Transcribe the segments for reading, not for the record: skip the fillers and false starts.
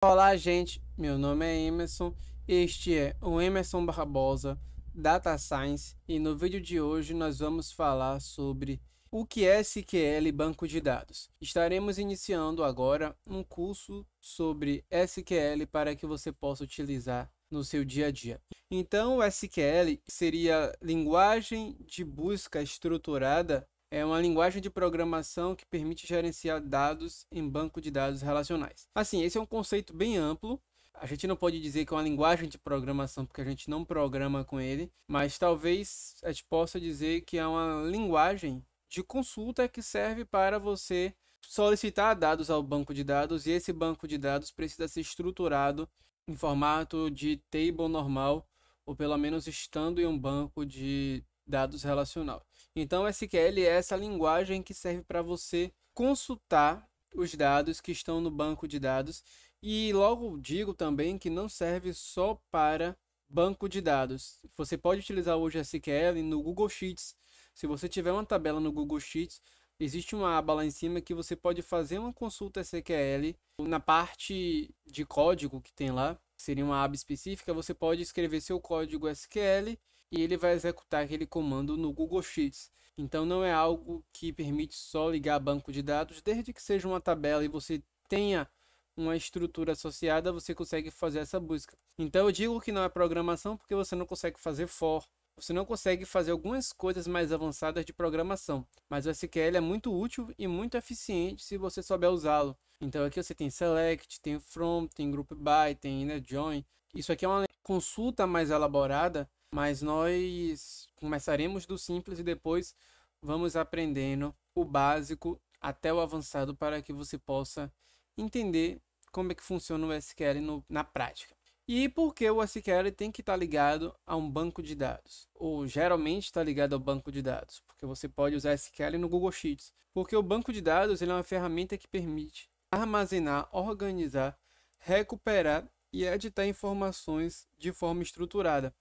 Olá, gente. Meu nome é Emerson. Este é o Emerson Barbosa Data Science e no vídeo de hoje nós vamos falar sobre o que é SQL e banco de dados. Estaremos iniciando agora um curso sobre SQL para que você possa utilizar no seu dia a dia. Então, o SQL seria linguagem de busca estruturada. É uma linguagem de programação que permite gerenciar dados em banco de dados relacionais. Assim, esse é um conceito bem amplo. A gente não pode dizer que é uma linguagem de programação porque a gente não programa com ele, mas talvez a gente possa dizer que é uma linguagem de consulta que serve para você solicitar dados ao banco de dados e esse banco de dados precisa ser estruturado em formato de table normal ou pelo menos estando em um banco de dados relacional. Então, SQL é essa linguagem que serve para você consultar os dados que estão no banco de dados. E logo digo também que não serve só para banco de dados. Você pode utilizar hoje SQL no Google Sheets. Se você tiver uma tabela no Google Sheets, existe uma aba lá em cima que você pode fazer uma consulta SQL. Na parte de código que tem lá, seria uma aba específica, você pode escrever seu código SQL e ele vai executar aquele comando no Google Sheets. Então não é algo que permite só ligar banco de dados, desde que seja uma tabela e você tenha uma estrutura associada, você consegue fazer essa busca. Então eu digo que não é programação porque você não consegue fazer for, você não consegue fazer algumas coisas mais avançadas de programação, mas o SQL é muito útil e muito eficiente se você souber usá-lo. Então aqui você tem select, tem from, tem group by, tem inner join. Isso aqui é uma consulta mais elaborada, mas nós começaremos do simples e depois vamos aprendendo o básico até o avançado para que você possa entender como é que funciona o SQL na prática. E por que o SQL tem que estar ligado a um banco de dados? Ou geralmente está ligado ao banco de dados, porque você pode usar SQL no Google Sheets. Porque o banco de dados ele é uma ferramenta que permite armazenar, organizar, recuperar e editar informações de forma estruturada.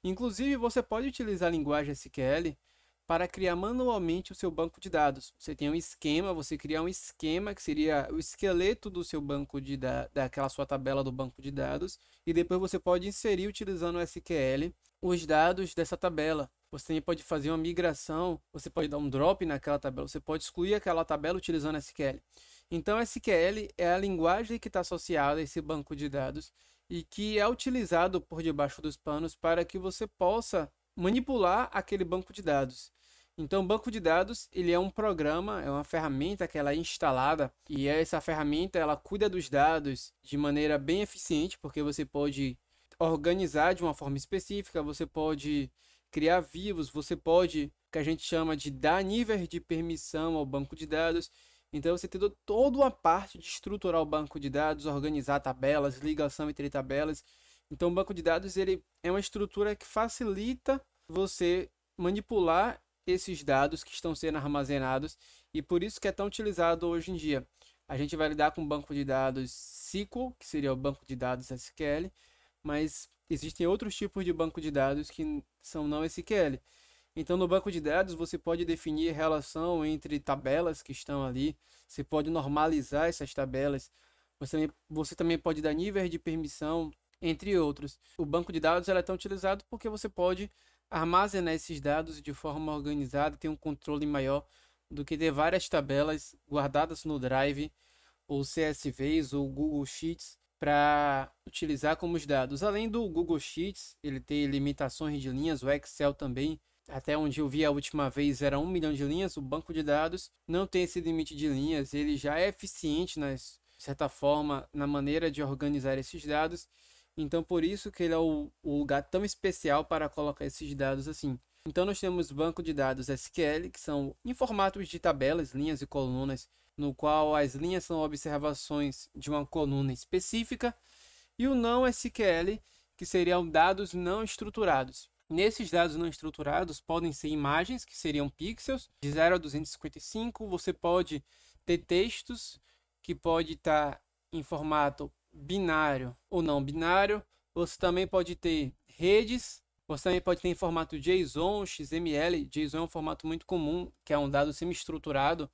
Inclusive, você pode utilizar a linguagem SQL para criar manualmente o seu banco de dados. Você tem um esquema, você cria um esquema que seria o esqueleto do seu banco de dados, daquela sua tabela do banco de dados, e depois você pode inserir utilizando o SQL os dados dessa tabela. Você também pode fazer uma migração, você pode dar um drop naquela tabela, você pode excluir aquela tabela utilizando SQL. Então, SQL é a linguagem que está associada a esse banco de dados e que é utilizado por debaixo dos panos para que você possa manipular aquele banco de dados. Então, o banco de dados ele é um programa, é uma ferramenta que ela é instalada e essa ferramenta ela cuida dos dados de maneira bem eficiente, porque você pode organizar de uma forma específica, você pode criar vivos, você pode, que a gente chama de dar níveis de permissão ao banco de dados. Então você tem toda uma parte de estruturar o banco de dados, organizar tabelas, ligação entre tabelas. Então o banco de dados ele é uma estrutura que facilita você manipular esses dados que estão sendo armazenados e por isso que é tão utilizado hoje em dia. A gente vai lidar com um banco de dados SQL, que seria o banco de dados SQL, mas existem outros tipos de banco de dados que são não SQL. Então, no banco de dados, você pode definir relação entre tabelas que estão ali, você pode normalizar essas tabelas, você também pode dar níveis de permissão, entre outros. O banco de dados é tão utilizado porque você pode armazenar esses dados de forma organizada, ter um controle maior do que ter várias tabelas guardadas no Drive, ou CSVs, ou Google Sheets, para utilizar como os dados. Além do Google Sheets, ele tem limitações de linhas, o Excel também. Até onde eu vi a última vez era 1 milhão de linhas. O banco de dados não tem esse limite de linhas, ele já é eficiente, de certa forma, na maneira de organizar esses dados. Então, por isso que ele é o lugar tão especial para colocar esses dados assim. Então, nós temos banco de dados SQL, que são em formatos de tabelas, linhas e colunas, no qual as linhas são observações de uma coluna específica, e o não SQL, que seriam dados não estruturados. Nesses dados não estruturados podem ser imagens, que seriam pixels, de 0 a 255. Você pode ter textos, que pode estar em formato binário ou não binário. Você também pode ter redes, você também pode ter em formato JSON, XML. JSON é um formato muito comum, que é um dado semi-estruturado.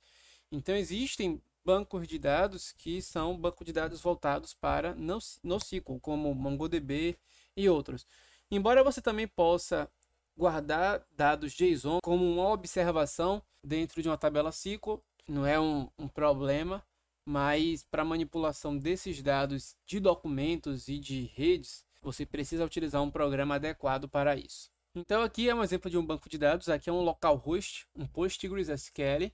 Então existem bancos de dados que são bancos de dados voltados para NoSQL, como MongoDB e outros. Embora você também possa guardar dados JSON como uma observação dentro de uma tabela SQL, não é um problema, mas para manipulação desses dados de documentos e de redes, você precisa utilizar um programa adequado para isso. Então aqui é um exemplo de um banco de dados, aqui é um localhost, um PostgreSQL.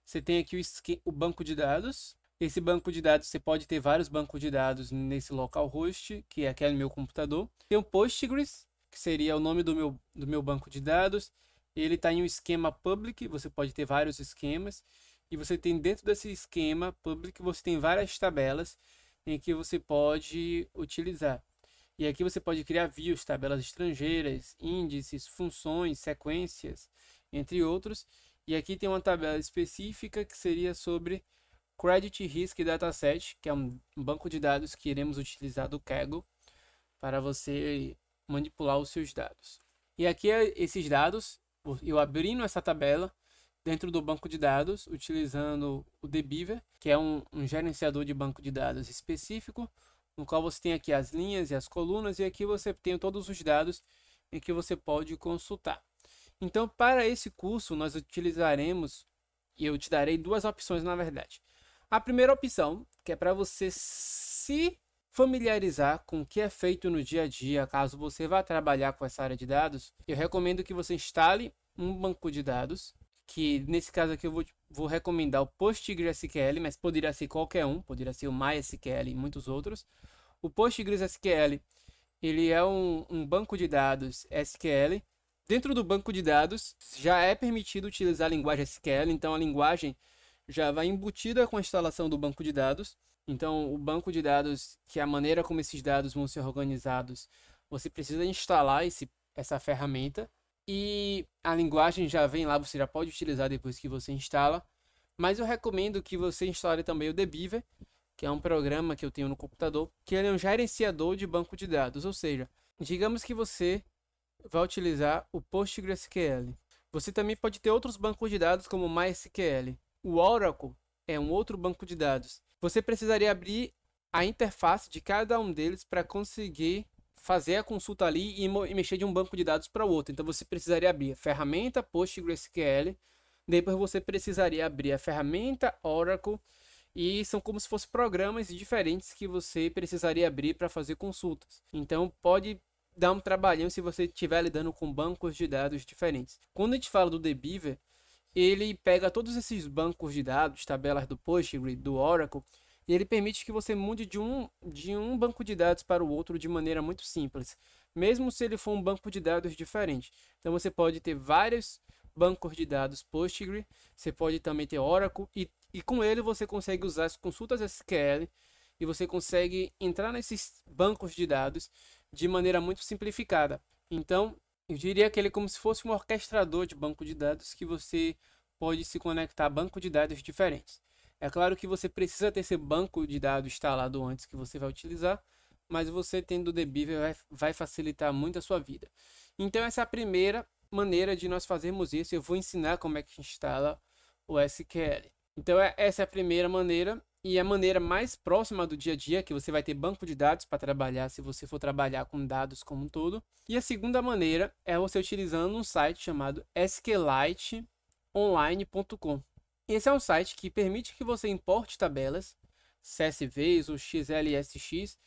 Você tem aqui o banco de dados. Esse banco de dados, você pode ter vários bancos de dados nesse localhost, que é aquele meu computador. Tem o Postgres, que seria o nome do meu banco de dados. Ele está em um esquema public, você pode ter vários esquemas. E você tem dentro desse esquema public, você tem várias tabelas em que você pode utilizar. E aqui você pode criar views, tabelas estrangeiras, índices, funções, sequências, entre outros. E aqui tem uma tabela específica que seria sobre Credit Risk Dataset, que é um banco de dados que iremos utilizar do Kaggle para você manipular os seus dados. E aqui esses dados, eu abrindo essa tabela dentro do banco de dados, utilizando o dbeaver, que é um gerenciador de banco de dados específico, no qual você tem aqui as linhas e as colunas, e aqui você tem todos os dados em que você pode consultar. Então, para esse curso, nós utilizaremos, e eu te darei duas opções, na verdade. A primeira opção, que é para você se familiarizar com o que é feito no dia a dia, caso você vá trabalhar com essa área de dados, eu recomendo que você instale um banco de dados, que nesse caso aqui eu vou recomendar o PostgreSQL, mas poderia ser qualquer um, poderia ser o MySQL e muitos outros. O PostgreSQL, ele é um banco de dados SQL. Dentro do banco de dados, já é permitido utilizar a linguagem SQL, então a linguagem já vai embutida com a instalação do banco de dados. Então, o banco de dados, que é a maneira como esses dados vão ser organizados, você precisa instalar essa ferramenta. E a linguagem já vem lá, você já pode utilizar depois que você instala. Mas eu recomendo que você instale também o dbeaver, que é um programa que eu tenho no computador, que ele é um gerenciador de banco de dados. Ou seja, digamos que você vai utilizar o PostgreSQL. Você também pode ter outros bancos de dados como o MySQL. O Oracle é um outro banco de dados. Você precisaria abrir a interface de cada um deles para conseguir fazer a consulta ali e mexer de um banco de dados para o outro. Então você precisaria abrir a ferramenta PostgreSQL, depois você precisaria abrir a ferramenta Oracle, e são como se fossem programas diferentes que você precisaria abrir para fazer consultas. Então pode dar um trabalhão se você estiver lidando com bancos de dados diferentes. Quando a gente fala do dbeaver, ele pega todos esses bancos de dados, tabelas do Postgre, do Oracle, e ele permite que você mude de um banco de dados para o outro de maneira muito simples, mesmo se ele for um banco de dados diferente. Então você pode ter vários bancos de dados Postgre, você pode também ter Oracle, e com ele você consegue usar as consultas SQL, e você consegue entrar nesses bancos de dados de maneira muito simplificada. Então, eu diria que ele é como se fosse um orquestrador de banco de dados que você pode se conectar a bancos de dados diferentes. É claro que você precisa ter esse banco de dados instalado antes que você vai utilizar, mas você tendo o dbeaver vai facilitar muito a sua vida. Então essa é a primeira maneira de nós fazermos isso. Eu vou ensinar como é que instala o SQL. Então essa é a primeira maneira, e a maneira mais próxima do dia a dia, que você vai ter banco de dados para trabalhar se você for trabalhar com dados como um todo. E a segunda maneira é você utilizando um site chamado sqliteonline.com. Esse é um site que permite que você importe tabelas, CSVs ou XLSX.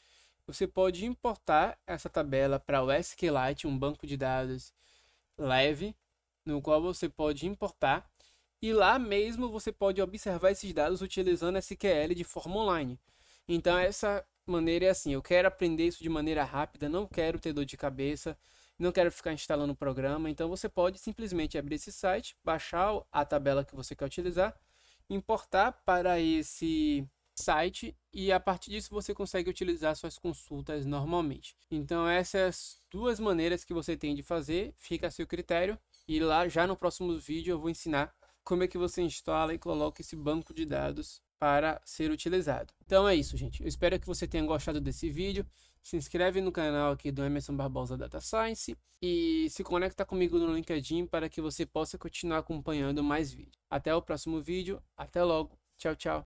Você pode importar essa tabela para o SQLite, um banco de dados leve, no qual você pode importar. E lá mesmo você pode observar esses dados utilizando SQL de forma online. Então essa maneira é assim, eu quero aprender isso de maneira rápida, não quero ter dor de cabeça, não quero ficar instalando o programa. Então você pode simplesmente abrir esse site, baixar a tabela que você quer utilizar, importar para esse site, e a partir disso você consegue utilizar suas consultas normalmente. Então essas duas maneiras que você tem de fazer, fica a seu critério, e lá já no próximo vídeo eu vou ensinar como é que você instala e coloca esse banco de dados para ser utilizado. Então é isso, gente. Eu espero que você tenha gostado desse vídeo. Se inscreve no canal aqui do Emerson Barbosa Data Science e se conecta comigo no LinkedIn para que você possa continuar acompanhando mais vídeos. Até o próximo vídeo. Até logo. Tchau, tchau.